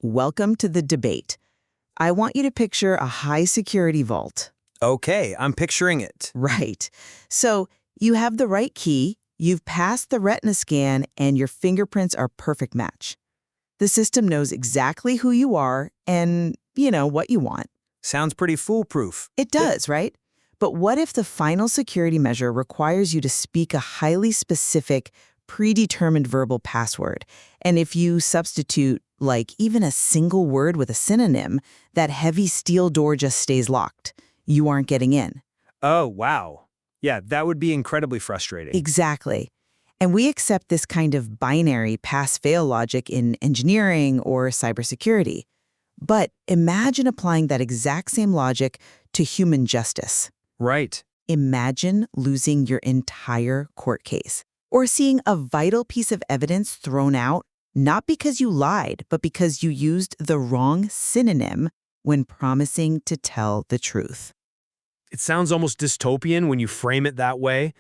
welcome to the debate. I want you to picture a high-security vault. Okay, I'm picturing it. Right. So you have the right key, you've passed the retina scan, and your fingerprints are a perfect match. The system knows exactly who you are and, what you want. Sounds pretty foolproof. It does, right? But what if the final security measure requires you to speak a highly specific, predetermined verbal password? And if you substitute, even a single word with a synonym, that heavy steel door just stays locked. You aren't getting in. Oh, wow. Yeah, that would be incredibly frustrating. Exactly. And we accept this kind of binary pass-fail logic in engineering or cybersecurity. But imagine applying that exact same logic to human justice. Right. Imagine losing your entire court case or seeing a vital piece of evidence thrown out, not because you lied, but because you used the wrong synonym when promising to tell the truth. It sounds almost dystopian when you frame it that way,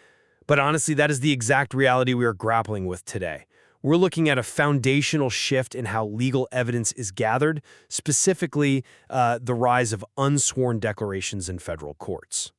but honestly, that is the exact reality we are grappling with today. We're looking at a foundational shift in how legal evidence is gathered, specifically the rise of unsworn declarations in federal courts.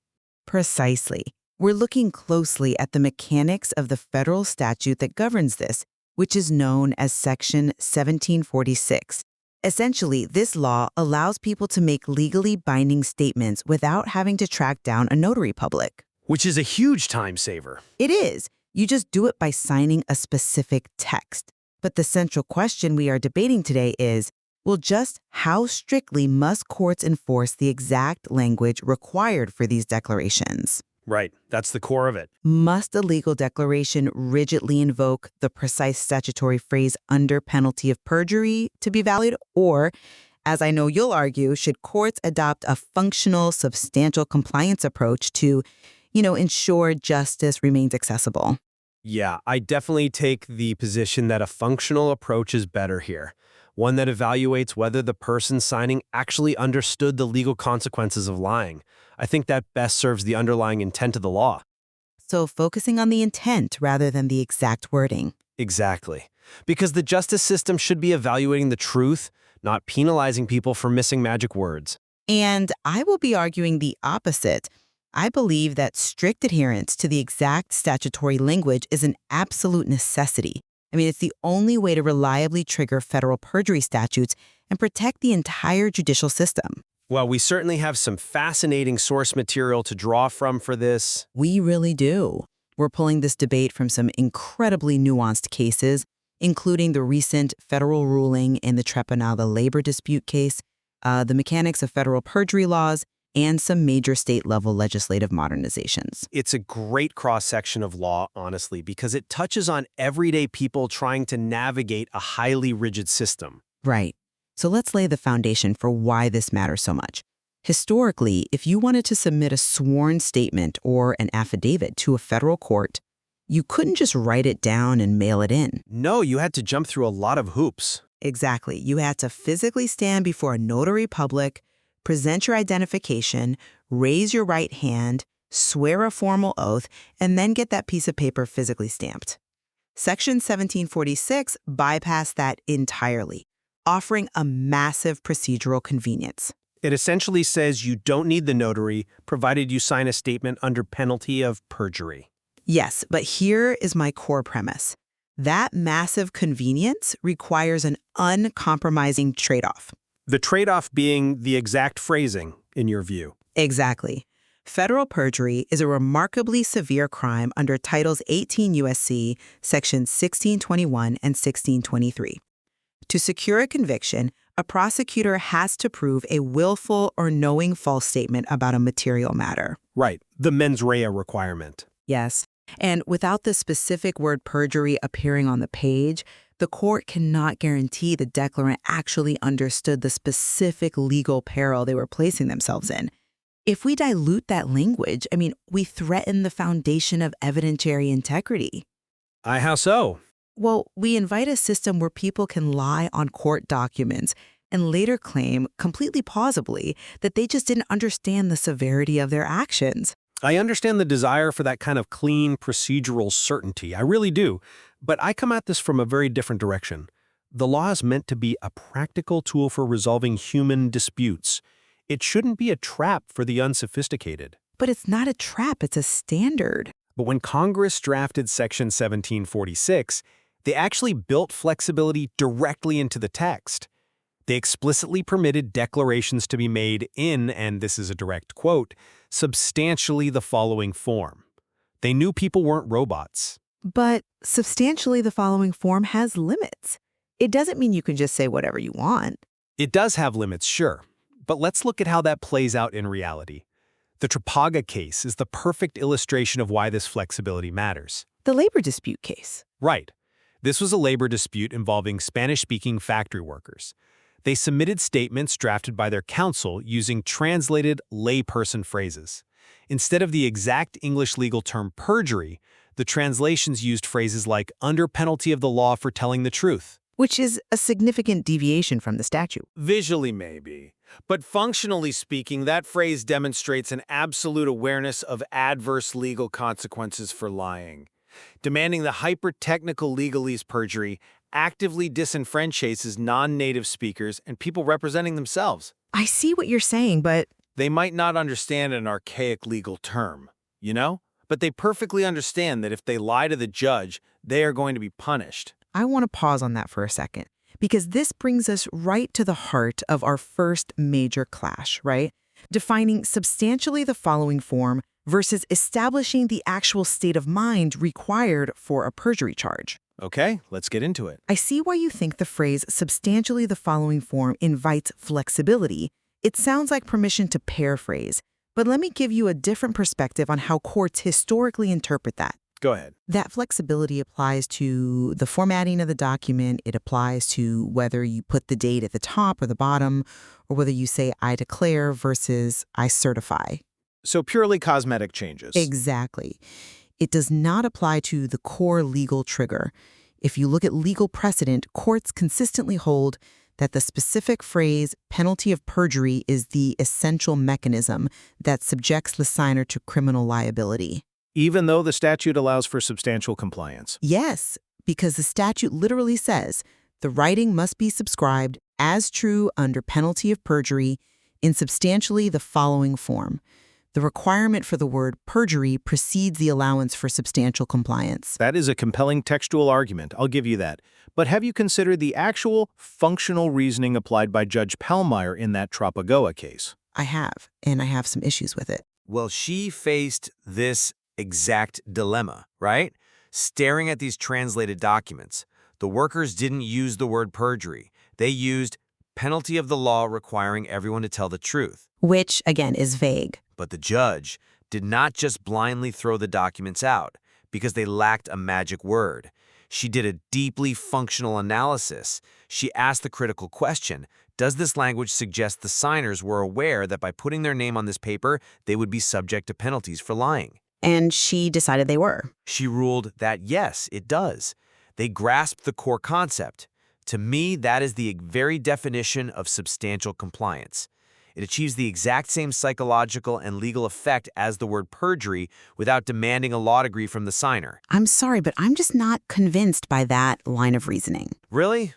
Precisely. We're looking closely at the mechanics of the federal statute that governs this, which is known as Section 1746. Essentially, this law allows people to make legally binding statements without having to track down a notary public. Which is a huge time saver. It is. You just do it by signing a specific text. But the central question we are debating today is, well, just how strictly must courts enforce the exact language required for these declarations? Right, that's the core of it. Must a legal declaration rigidly invoke the precise statutory phrase under penalty of perjury to be valid? Or, as I know you'll argue, should courts adopt a functional, substantial compliance approach to, ensure justice remains accessible? Yeah, I definitely take the position that a functional approach is better here. One that evaluates whether the person signing actually understood the legal consequences of lying. I think that best serves the underlying intent of the law. So focusing on the intent rather than the exact wording. Exactly. Because the justice system should be evaluating the truth, not penalizing people for missing magic words. And I will be arguing the opposite. I believe that strict adherence to the exact statutory language is an absolute necessity. It's the only way to reliably trigger federal perjury statutes and protect the entire judicial system. Well, we certainly have some fascinating source material to draw from for this. We really do. We're pulling this debate from some incredibly nuanced cases, including the recent federal ruling in the Trepanada labor dispute case, the mechanics of federal perjury laws, and some major state-level legislative modernizations. It's a great cross-section of law, honestly, because it touches on everyday people trying to navigate a highly rigid system. Right. So let's lay the foundation for why this matters so much. Historically, if you wanted to submit a sworn statement or an affidavit to a federal court, you couldn't just write it down and mail it in. No, you had to jump through a lot of hoops. Exactly. You had to physically stand before a notary public, present your identification, raise your right hand, swear a formal oath, and then get that piece of paper physically stamped. Section 1746 bypassed that entirely, offering a massive procedural convenience. It essentially says you don't need the notary, provided you sign a statement under penalty of perjury. Yes, but here is my core premise. That massive convenience requires an uncompromising trade-off. The trade-off being the exact phrasing, in your view. Exactly. Federal perjury is a remarkably severe crime under Titles 18 U.S.C., Sections 1621 and 1623. To secure a conviction, a prosecutor has to prove a willful or knowing false statement about a material matter. Right, the mens rea requirement. Yes, and without the specific word perjury appearing on the page, the court cannot guarantee the declarant actually understood the specific legal peril they were placing themselves in. If we dilute that language, we threaten the foundation of evidentiary integrity. How so? Well, we invite a system where people can lie on court documents and later claim, completely plausibly, that they just didn't understand the severity of their actions. I understand the desire for that kind of clean, procedural certainty. I really do. But I come at this from a very different direction. The law is meant to be a practical tool for resolving human disputes. It shouldn't be a trap for the unsophisticated. But it's not a trap, it's a standard. But when Congress drafted Section 1746, they actually built flexibility directly into the text. They explicitly permitted declarations to be made in, and this is a direct quote, substantially the following form. They knew people weren't robots. But substantially the following form has limits. It doesn't mean you can just say whatever you want. It does have limits, sure, but let's look at how that plays out in reality. The Trapaga case is the perfect illustration of why this flexibility matters. The labor dispute case. Right. This was a labor dispute involving Spanish-speaking factory workers. They submitted statements drafted by their counsel using translated layperson phrases. Instead of the exact English legal term perjury, the translations used phrases like under penalty of the law for telling the truth. Which is a significant deviation from the statute. Visually, maybe. But functionally speaking, that phrase demonstrates an absolute awareness of adverse legal consequences for lying. Demanding the hyper-technical legalese perjury actively disenfranchises non-native speakers and people representing themselves. I see what you're saying, but They might not understand an archaic legal term, you know? But they perfectly understand that if they lie to the judge, they are going to be punished. I want to pause on that for a second, because this brings us right to the heart of our first major clash, right? Defining substantially the following form versus establishing the actual state of mind required for a perjury charge. Okay, let's get into it. I see why you think the phrase substantially the following form invites flexibility. It sounds like permission to paraphrase, but let me give you a different perspective on how courts historically interpret that. Go ahead. That flexibility applies to the formatting of the document. It applies to whether you put the date at the top or the bottom, or whether you say I declare versus I certify. So purely cosmetic changes. Exactly. It does not apply to the core legal trigger. If you look at legal precedent, courts consistently hold that the specific phrase penalty of perjury is the essential mechanism that subjects the signer to criminal liability. Even though the statute allows for substantial compliance. Yes, because the statute literally says the writing must be subscribed as true under penalty of perjury in substantially the following form. The requirement for the word perjury precedes the allowance for substantial compliance. That is a compelling textual argument, I'll give you that. But have you considered the actual functional reasoning applied by Judge Pallmeyer in that Trapagoa case? I have, and I have some issues with it. Well, she faced this exact dilemma, right? Staring at these translated documents. The workers didn't use the word perjury. They used penalty of the law requiring everyone to tell the truth. Which, again, is vague. But the judge did not just blindly throw the documents out because they lacked a magic word. She did a deeply functional analysis. She asked the critical question, does this language suggest the signers were aware that by putting their name on this paper, they would be subject to penalties for lying? And she decided they were. She ruled that yes, it does. They grasped the core concept. To me, that is the very definition of substantial compliance. It achieves the exact same psychological and legal effect as the word perjury without demanding a law degree from the signer. I'm sorry, but I'm just not convinced by that line of reasoning. Really?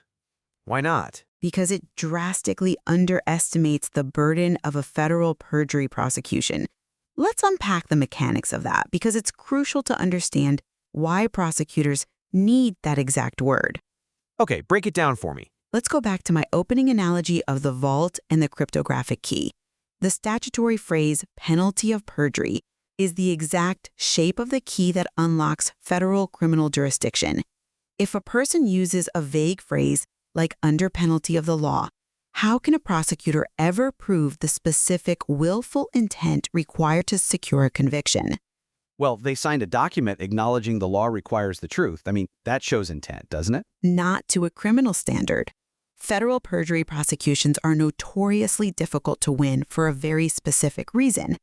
Why not? Because it drastically underestimates the burden of a federal perjury prosecution. Let's unpack the mechanics of that, because it's crucial to understand why prosecutors need that exact word. Okay, break it down for me. Let's go back to my opening analogy of the vault and the cryptographic key. The statutory phrase penalty of perjury is the exact shape of the key that unlocks federal criminal jurisdiction. If a person uses a vague phrase like under penalty of the law, how can a prosecutor ever prove the specific willful intent required to secure a conviction? Well, they signed a document acknowledging the law requires the truth. I mean, that shows intent, doesn't it? Not to a criminal standard. Federal perjury prosecutions are notoriously difficult to win for a very specific reason.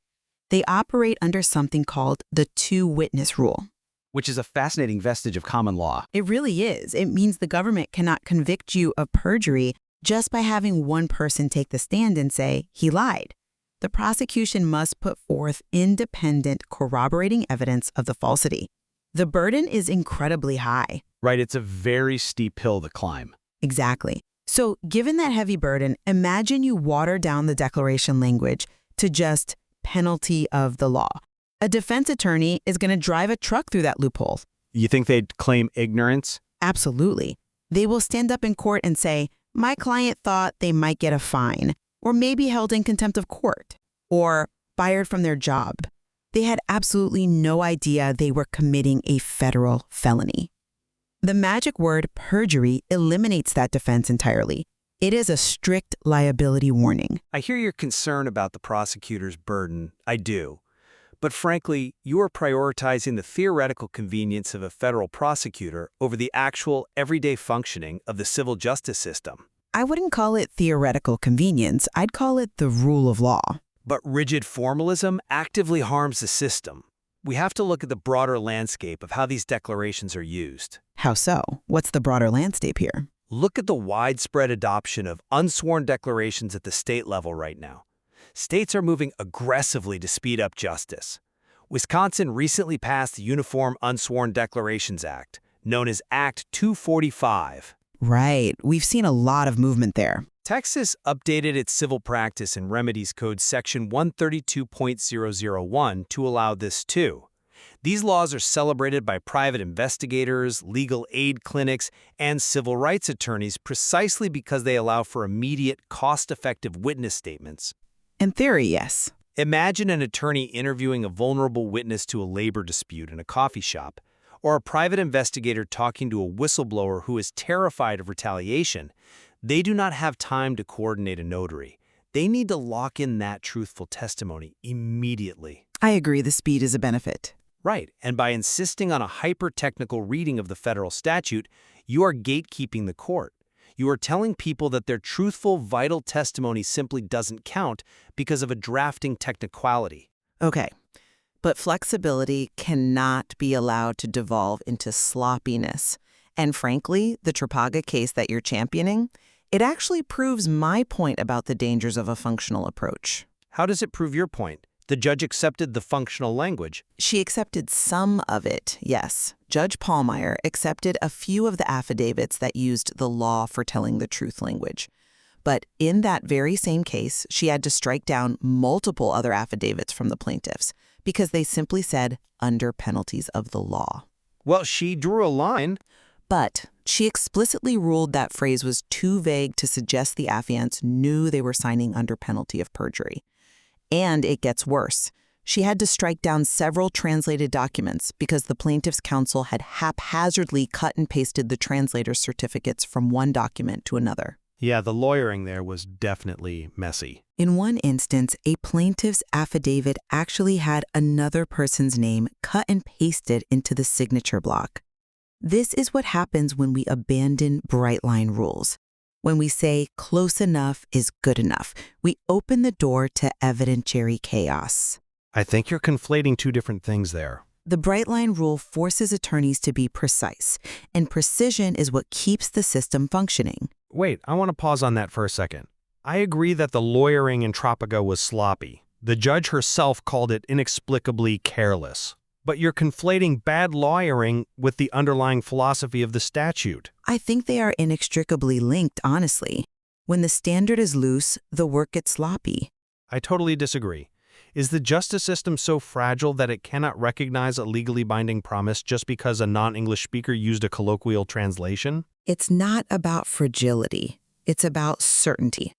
They operate under something called the two-witness rule. Which is a fascinating vestige of common law. It really is. It means the government cannot convict you of perjury just by having one person take the stand and say, he lied. The prosecution must put forth independent corroborating evidence of the falsity. The burden is incredibly high. Right, it's a very steep hill to climb. Exactly. So given that heavy burden, imagine you water down the declaration language to just penalty of the law. A defense attorney is going to drive a truck through that loophole. You think they'd claim ignorance? Absolutely. They will stand up in court and say, my client thought they might get a fine, or maybe held in contempt of court, or fired from their job. They had absolutely no idea they were committing a federal felony. The magic word perjury eliminates that defense entirely. It is a strict liability warning. I hear your concern about the prosecutor's burden. I do. But frankly, you are prioritizing the theoretical convenience of a federal prosecutor over the actual everyday functioning of the civil justice system. I wouldn't call it theoretical convenience. I'd call it the rule of law. But rigid formalism actively harms the system. We have to look at the broader landscape of how these declarations are used. How so? What's the broader landscape here? Look at the widespread adoption of unsworn declarations at the state level right now. States are moving aggressively to speed up justice. Wisconsin recently passed the Uniform Unsworn Declarations Act, known as Act 245. Right. We've seen a lot of movement there. Texas updated its Civil Practice and Remedies Code Section 132.001 to allow this too. These laws are celebrated by private investigators, legal aid clinics, and civil rights attorneys precisely because they allow for immediate, cost-effective witness statements. In theory, yes. Imagine an attorney interviewing a vulnerable witness to a labor dispute in a coffee shop, or a private investigator talking to a whistleblower who is terrified of retaliation. They do not have time to coordinate a notary. They need to lock in that truthful testimony immediately. I agree the speed is a benefit. Right, and by insisting on a hyper-technical reading of the federal statute, you are gatekeeping the court. You are telling people that their truthful, vital testimony simply doesn't count because of a drafting technicality. Okay, but flexibility cannot be allowed to devolve into sloppiness. And frankly, the Trapaga case that you're championing, it actually proves my point about the dangers of a functional approach. How does it prove your point? The judge accepted the functional language. She accepted some of it, yes. Judge Pallmeyer accepted a few of the affidavits that used the law for telling the truth language. But in that very same case, she had to strike down multiple other affidavits from the plaintiffs because they simply said under penalties of the law. Well, she drew a line. But she explicitly ruled that phrase was too vague to suggest the affiants knew they were signing under penalty of perjury. And it gets worse. She had to strike down several translated documents because the plaintiff's counsel had haphazardly cut and pasted the translator's certificates from one document to another. Yeah, the lawyering there was definitely messy. In one instance, a plaintiff's affidavit actually had another person's name cut and pasted into the signature block. This is what happens when we abandon bright-line rules. When we say close enough is good enough, we open the door to evidentiary chaos. I think you're conflating two different things there. The bright-line rule forces attorneys to be precise, and precision is what keeps the system functioning. Wait, I want to pause on that for a second. I agree that the lawyering in Trapaga was sloppy. The judge herself called it inexplicably careless. But you're conflating bad lawyering with the underlying philosophy of the statute. I think they are inextricably linked, honestly. When the standard is loose, the work gets sloppy. I totally disagree. Is the justice system so fragile that it cannot recognize a legally binding promise just because a non-English speaker used a colloquial translation? It's not about fragility. It's about certainty.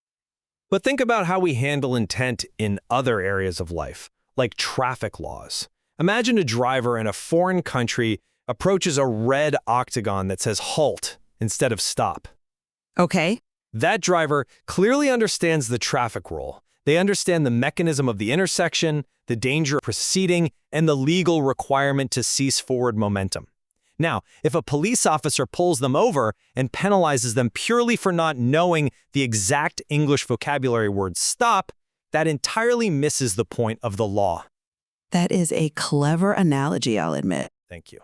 But think about how we handle intent in other areas of life, like traffic laws. Imagine a driver in a foreign country approaches a red octagon that says halt instead of stop. Okay. That driver clearly understands the traffic rule. They understand the mechanism of the intersection, the danger of proceeding, and the legal requirement to cease forward momentum. Now, if a police officer pulls them over and penalizes them purely for not knowing the exact English vocabulary word stop, that entirely misses the point of the law. That is a clever analogy, I'll admit. Thank you.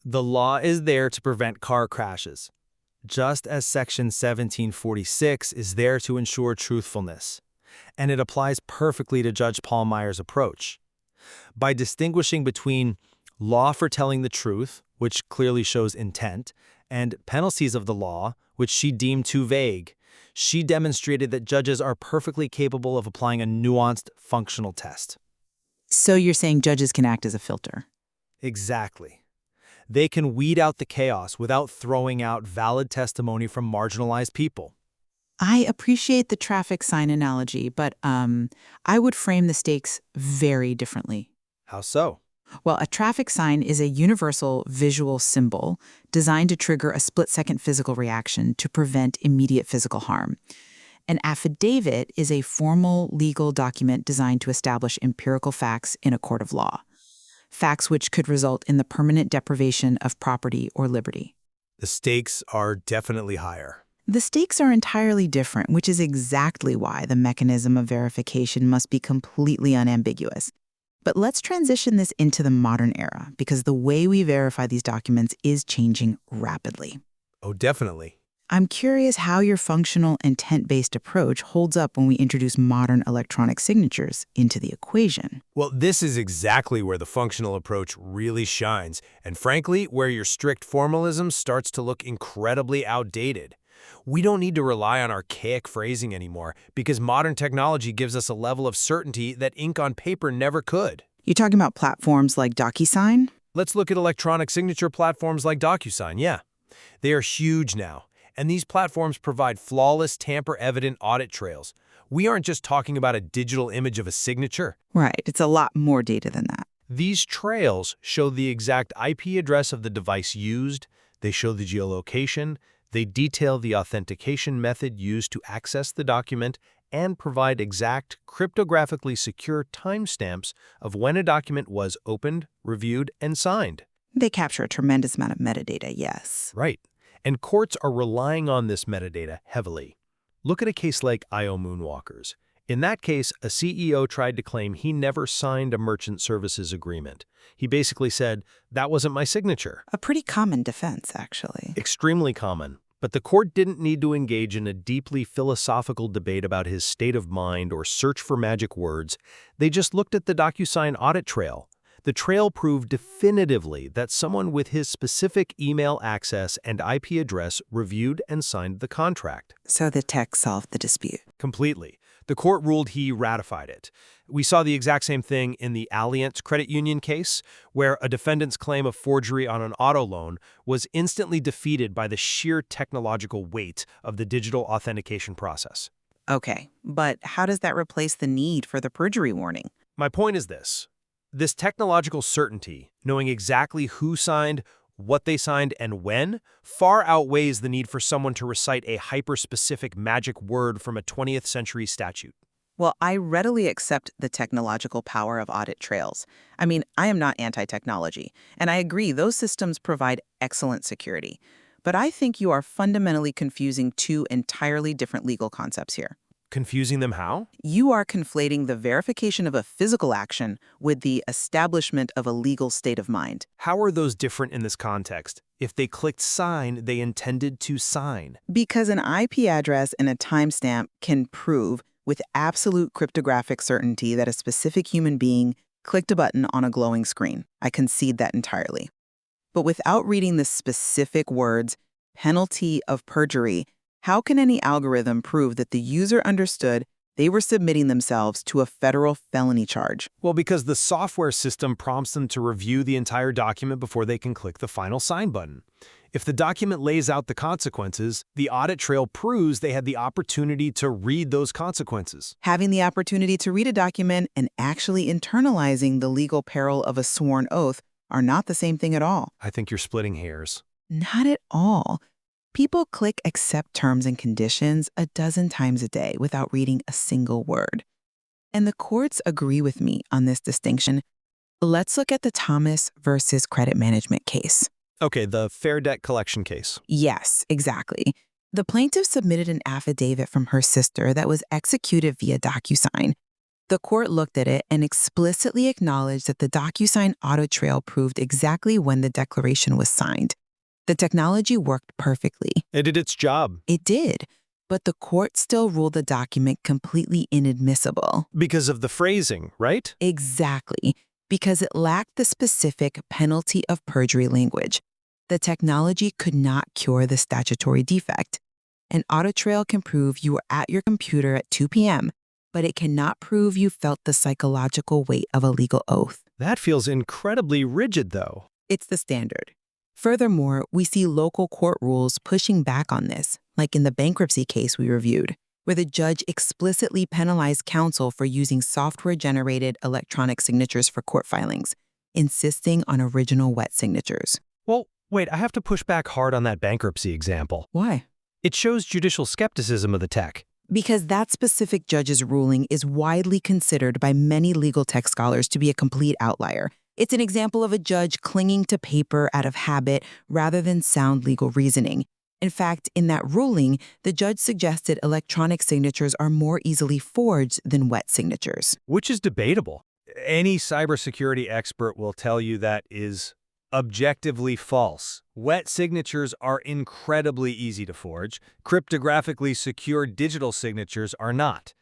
The law is there to prevent car crashes, just as Section 1746 is there to ensure truthfulness. And it applies perfectly to Judge Pallmeyer's approach. By distinguishing between law for telling the truth, which clearly shows intent, and penalties of the law, which she deemed too vague. She demonstrated that judges are perfectly capable of applying a nuanced, functional test. So you're saying judges can act as a filter? Exactly. They can weed out the chaos without throwing out valid testimony from marginalized people. I appreciate the traffic sign analogy, but I would frame the stakes very differently. How so? Well, a traffic sign is a universal visual symbol designed to trigger a split-second physical reaction to prevent immediate physical harm. An affidavit is a formal legal document designed to establish empirical facts in a court of law, facts which could result in the permanent deprivation of property or liberty. The stakes are definitely higher. The stakes are entirely different, which is exactly why the mechanism of verification must be completely unambiguous. But let's transition this into the modern era, because the way we verify these documents is changing rapidly. Oh, definitely. I'm curious how your functional intent-based approach holds up when we introduce modern electronic signatures into the equation. Well, this is exactly where the functional approach really shines, and frankly, where your strict formalism starts to look incredibly outdated. We don't need to rely on archaic phrasing anymore because modern technology gives us a level of certainty that ink on paper never could. You're talking about platforms like DocuSign? Let's look at electronic signature platforms like DocuSign, yeah. They are huge now, and these platforms provide flawless, tamper-evident audit trails. We aren't just talking about a digital image of a signature. Right, it's a lot more data than that. These trails show the exact IP address of the device used, they show the geolocation, they detail the authentication method used to access the document, and provide exact, cryptographically secure timestamps of when a document was opened, reviewed, and signed. They capture a tremendous amount of metadata, yes. Right. And courts are relying on this metadata heavily. Look at a case like I.O. Moonwalkers. In that case, a CEO tried to claim he never signed a merchant services agreement. He basically said, "That wasn't my signature." A pretty common defense, actually. Extremely common. But the court didn't need to engage in a deeply philosophical debate about his state of mind or search for magic words. They just looked at the DocuSign audit trail. The trail proved definitively that someone with his specific email access and IP address reviewed and signed the contract. So the tech solved the dispute. Completely. The court ruled he ratified it. We saw the exact same thing in the Allianz Credit Union case, where a defendant's claim of forgery on an auto loan was instantly defeated by the sheer technological weight of the digital authentication process. Okay, but how does that replace the need for the perjury warning? My point is this. This technological certainty, knowing exactly who signed, what they signed, and when, far outweighs the need for someone to recite a hyper-specific magic word from a 20th century statute. Well, I readily accept the technological power of audit trails. I mean, I am not anti-technology, and I agree those systems provide excellent security. But I think you are fundamentally confusing two entirely different legal concepts here. Confusing them how? You are conflating the verification of a physical action with the establishment of a legal state of mind. How are those different in this context? If they clicked sign, they intended to sign. Because an IP address and a timestamp can prove with absolute cryptographic certainty that a specific human being clicked a button on a glowing screen. I concede that entirely. But without reading the specific words, penalty of perjury, how can any algorithm prove that the user understood they were submitting themselves to a federal felony charge? Well, because the software system prompts them to review the entire document before they can click the final sign button. If the document lays out the consequences, the audit trail proves they had the opportunity to read those consequences. Having the opportunity to read a document and actually internalizing the legal peril of a sworn oath are not the same thing at all. I think you're splitting hairs. Not at all. People click accept terms and conditions a dozen times a day without reading a single word. And the courts agree with me on this distinction. Let's look at the Thomas versus credit management case. Okay, the Fair Debt Collection case. Yes, exactly. The plaintiff submitted an affidavit from her sister that was executed via DocuSign. The court looked at it and explicitly acknowledged that the DocuSign audit trail proved exactly when the declaration was signed. The technology worked perfectly. It did its job. It did, but the court still ruled the document completely inadmissible. Because of the phrasing, right? Exactly, because it lacked the specific penalty of perjury language. The technology could not cure the statutory defect. An audit trail can prove you were at your computer at 2 p.m., but it cannot prove you felt the psychological weight of a legal oath. That feels incredibly rigid, though. It's the standard. Furthermore, we see local court rules pushing back on this, like in the bankruptcy case we reviewed, where the judge explicitly penalized counsel for using software-generated electronic signatures for court filings, insisting on original wet signatures. Well, wait, I have to push back hard on that bankruptcy example. Why? It shows judicial skepticism of the tech. Because that specific judge's ruling is widely considered by many legal tech scholars to be a complete outlier. It's an example of a judge clinging to paper out of habit rather than sound legal reasoning. In fact, in that ruling, the judge suggested electronic signatures are more easily forged than wet signatures. Which is debatable. Any cybersecurity expert will tell you that is objectively false. Wet signatures are incredibly easy to forge. Cryptographically secure digital signatures are not.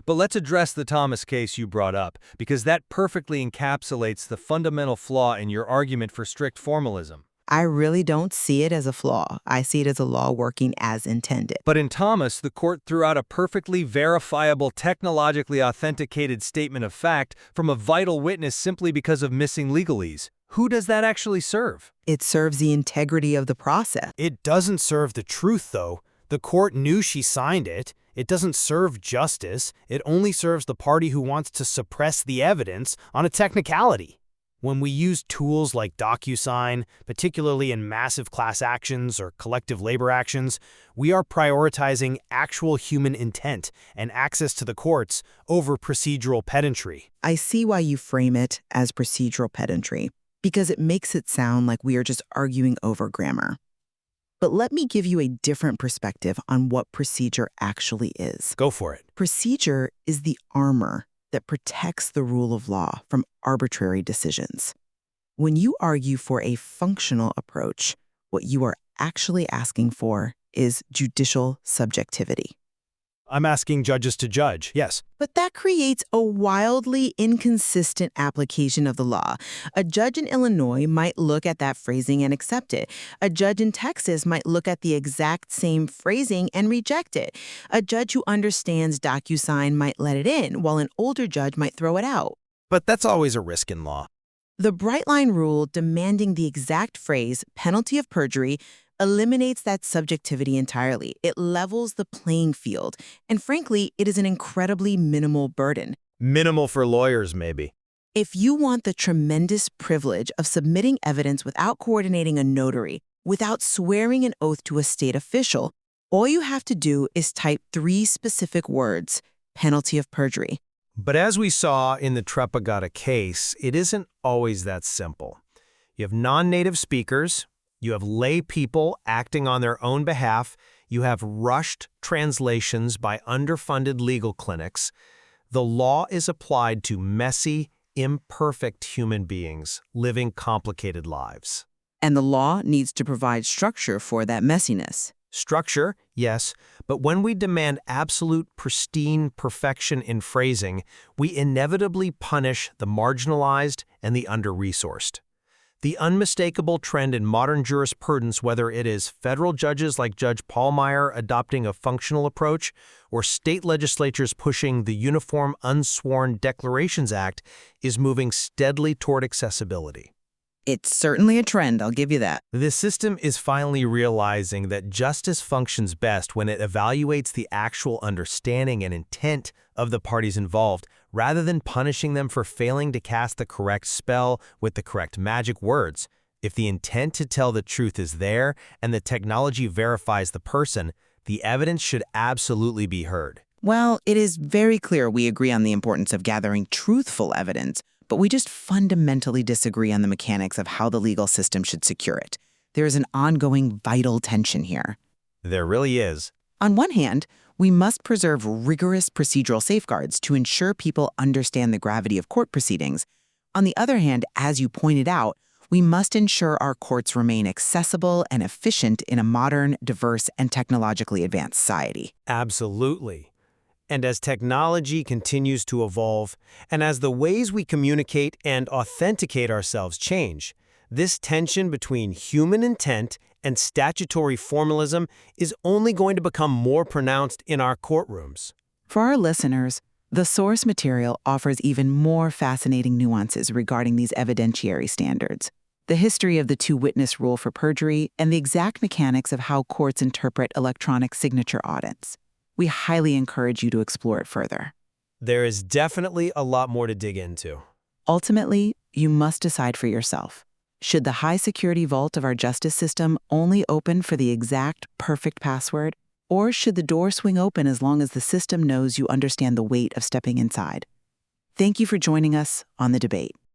But let's address the Thomas case you brought up, because that perfectly encapsulates the fundamental flaw in your argument for strict formalism. I really don't see it as a flaw. I see it as a law working as intended. But in Thomas, the court threw out a perfectly verifiable, technologically authenticated statement of fact from a vital witness simply because of missing legalese. Who does that actually serve? It serves the integrity of the process. It doesn't serve the truth, though. The court knew she signed it. It doesn't serve justice. It only serves the party who wants to suppress the evidence on a technicality. When we use tools like DocuSign, particularly in massive class actions or collective labor actions, we are prioritizing actual human intent and access to the courts over procedural pedantry. I see why you frame it as procedural pedantry, because it makes it sound like we are just arguing over grammar. But let me give you a different perspective on what procedure actually is. Go for it. Procedure is the armor that protects the rule of law from arbitrary decisions. When you argue for a functional approach, what you are actually asking for is judicial subjectivity. I'm asking judges to judge, yes. But that creates a wildly inconsistent application of the law. A judge in Illinois might look at that phrasing and accept it. A judge in Texas might look at the exact same phrasing and reject it. A judge who understands DocuSign might let it in, while an older judge might throw it out. But that's always a risk in law. The bright line rule demanding the exact phrase, penalty of perjury, eliminates that subjectivity entirely. It levels the playing field. And frankly, it is an incredibly minimal burden. Minimal for lawyers, maybe. If you want the tremendous privilege of submitting evidence without coordinating a notary, without swearing an oath to a state official, all you have to do is type 3 specific words, penalty of perjury. But as we saw in the Trepagata case, it isn't always that simple. You have non-native speakers, you have lay people acting on their own behalf, you have rushed translations by underfunded legal clinics. The law is applied to messy, imperfect human beings living complicated lives. And the law needs to provide structure for that messiness. Structure, yes, but when we demand absolute, pristine perfection in phrasing, we inevitably punish the marginalized and the under-resourced. The unmistakable trend in modern jurisprudence, whether it is federal judges like Judge Pallmeyer adopting a functional approach or state legislatures pushing the Uniform Unsworn Declarations Act, is moving steadily toward accessibility. It's certainly a trend, I'll give you that. The system is finally realizing that justice functions best when it evaluates the actual understanding and intent of the parties involved, rather than punishing them for failing to cast the correct spell with the correct magic words. If the intent to tell the truth is there and the technology verifies the person, the evidence should absolutely be heard. Well, it is very clear we agree on the importance of gathering truthful evidence, but we just fundamentally disagree on the mechanics of how the legal system should secure it. There is an ongoing vital tension here. There really is. On one hand, we must preserve rigorous procedural safeguards to ensure people understand the gravity of court proceedings. On the other hand, as you pointed out, we must ensure our courts remain accessible and efficient in a modern, diverse, and technologically advanced society. Absolutely. And as technology continues to evolve, and as the ways we communicate and authenticate ourselves change, This tension between human intent and statutory formalism is only going to become more pronounced in our courtrooms. For our listeners, the source material offers even more fascinating nuances regarding these evidentiary standards, the history of the two-witness rule for perjury, and the exact mechanics of how courts interpret electronic signature audits. We highly encourage you to explore it further. There is definitely a lot more to dig into. Ultimately, you must decide for yourself. Should the high-security vault of our justice system only open for the exact perfect password, or should the door swing open as long as the system knows you understand the weight of stepping inside? Thank you for joining us on The Debate.